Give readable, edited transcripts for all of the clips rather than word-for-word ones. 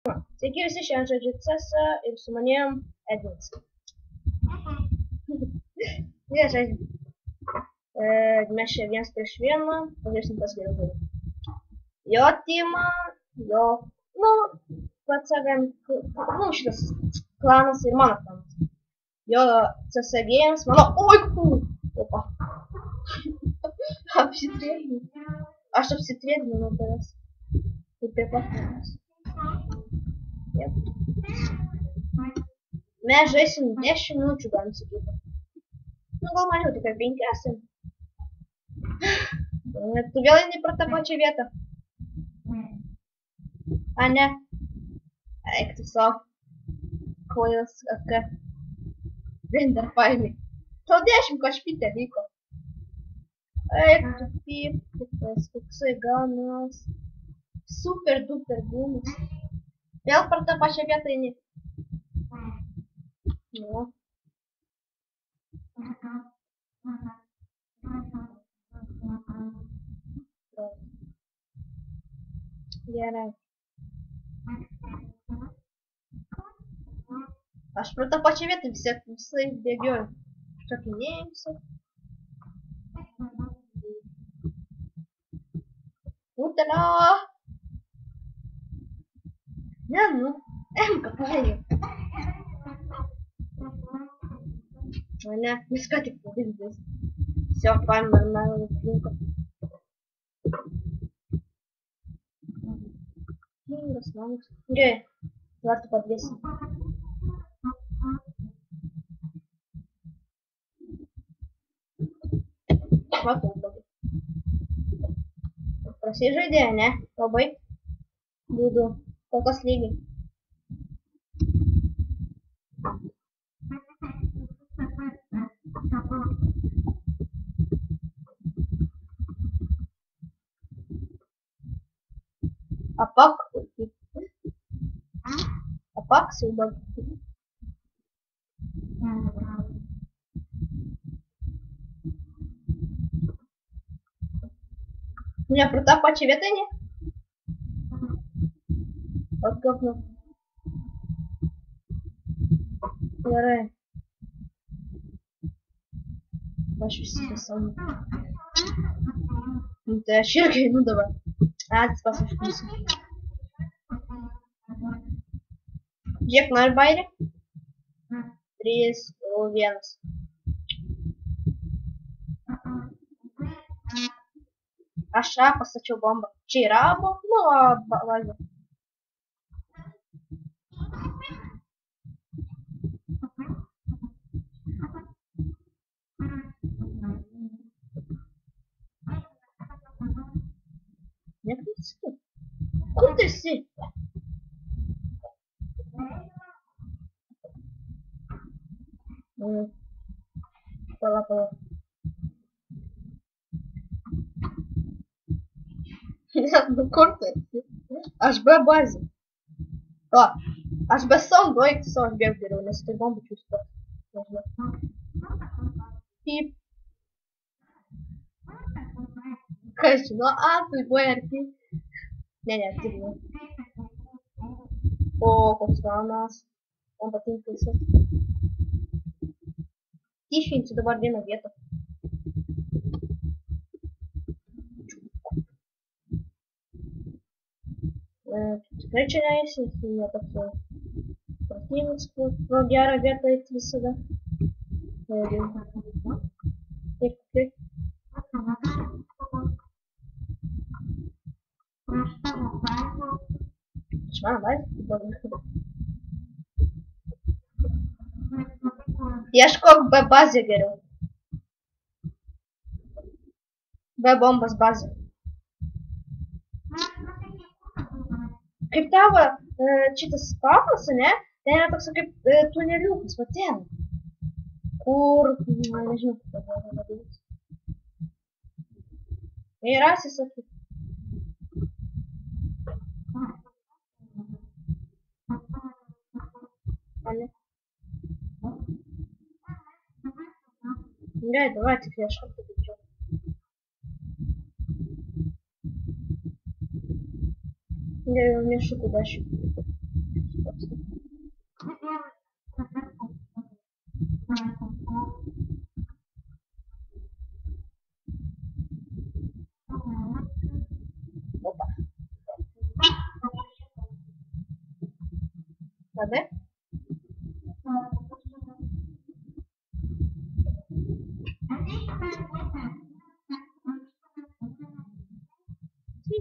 Sveiki visi, šiandien žaidžiu CS:GO ir su manim Edvinas. Mes čia vienas prieš vieną, pažiūrėsim kas geriau žaidžia. Jo timą, jo, pats savim, šitas klanas ir mano klanas. Jo CS Games, mano, opa. Apsitrėdinau. Aš apsitrėdinau nuo tavęs. Ir prie platformos. Mes žaisim 10 minučių, galim sakyti. Gal maniau, tik 5 esam. Tu vėl eini pro tą pačią vietą. A, ne. Eik tu savo. Kvailas, aka. Render failai. Tau 10 kažpytė vyko. Eik tu pyptas, koksai ganas. Super duper gumas. Vėl per tą pačią vietą eini. Nu. Gerai. Aš per tą pačią vietą visai bėgioju. Šokinėjimsiu. Utelio! Ne, nu, Emka paėjo. O ne, viską tik padidės. Все, paėmė normalų aplinką. Kingas, manas. Gerai, vartų padvėsim. Matau blogai. Prasižaidė, ne? Labai. Būdu. Kol kas lygiai. Apak. Apak sudah. Не, про tą pačią vietą ne? Atkapnu. Gerai. Aš visi pasauliu. Tai aš irgi einu dabar. Atspas aš pusę. Žiūrėk, nori bairį? 3, 2, 1. Aš pastačiau bombą. Čia yra bombų, valgė. Neklausyk. Kur tu esi? Pala. Nu kur tu esi? Aš be bazė. O, aš be saugo, eik tu savo, aš bėgu geriau, nes tai bombų čiūsto. Pip. Kas žino, tu buvai arti. Ne, turiu. O, koks ganas. Man patinka visas. Tišinsiu dabar vieną vietą. Tikrai čia neįsi, jie toks protingas, pro gerą vietą eiti visada. Taip. Šmana, baigti. Ieškok be bazė geriau. Be bombos bazė. Kaip tavo šitas spawnas, ne? Ten yra toks kaip tuneliukas, va ten. Kur, nežinau, kaip tą vadinasi. Tai rasi sakyt. Ane. Gerai, давай tik ieškok taip greičiau. Gerai, mešukų 10. Vabbè. Sì.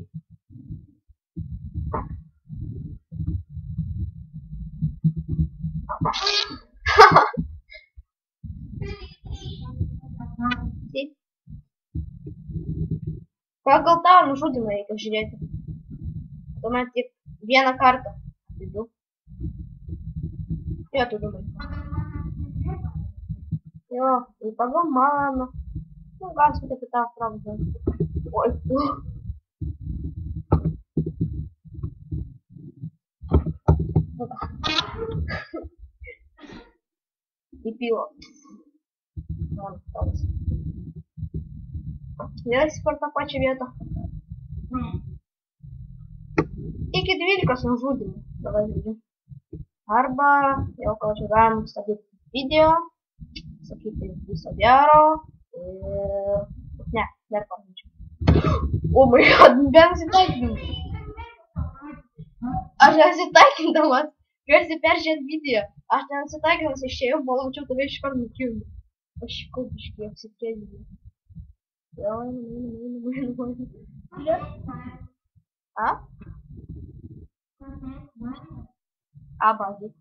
Sì. Проколтал, ну что ты мои кошелеты? Думаете, Вена карта? Иду. Я тут думаю. Йо, и поламано. Ну, ганс это питал, правда. Ой, и пиво. Ладно, осталось. Я до сих пор на паче вето. И кидвилька с жудим. Давай видим. Арба, я около чугаем стабиль видео. Sakiti Sabiaro. Не, не помню. О май гад, ben ze typing. Аж я ze typing da was. Я ze першет видео. Аж я ze typing se ще eu bolo что-то вещь как ничего. Вообще кубишки, я все видео. А? А базик.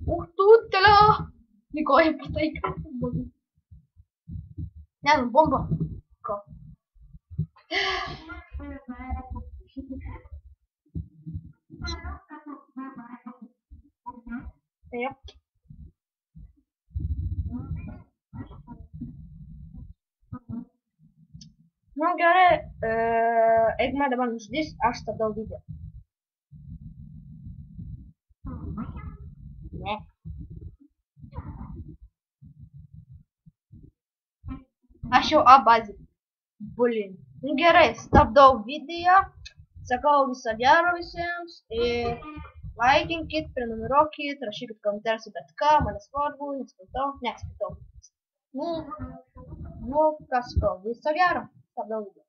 Ух тут тля! Николай потайка. Не, ну бомба. Ко. Yep. Ну, göre Egma de varmış. This asta da video. Ne? Așa a bază. Блин. Ну, göre stop da video. Sakau visą gero visiems. Ir laikinkit, prenumeruokit, rašykit komentarus bet ką, man svarbu, neskaitau. Nu, kas sakau, viso gero. Stop da video.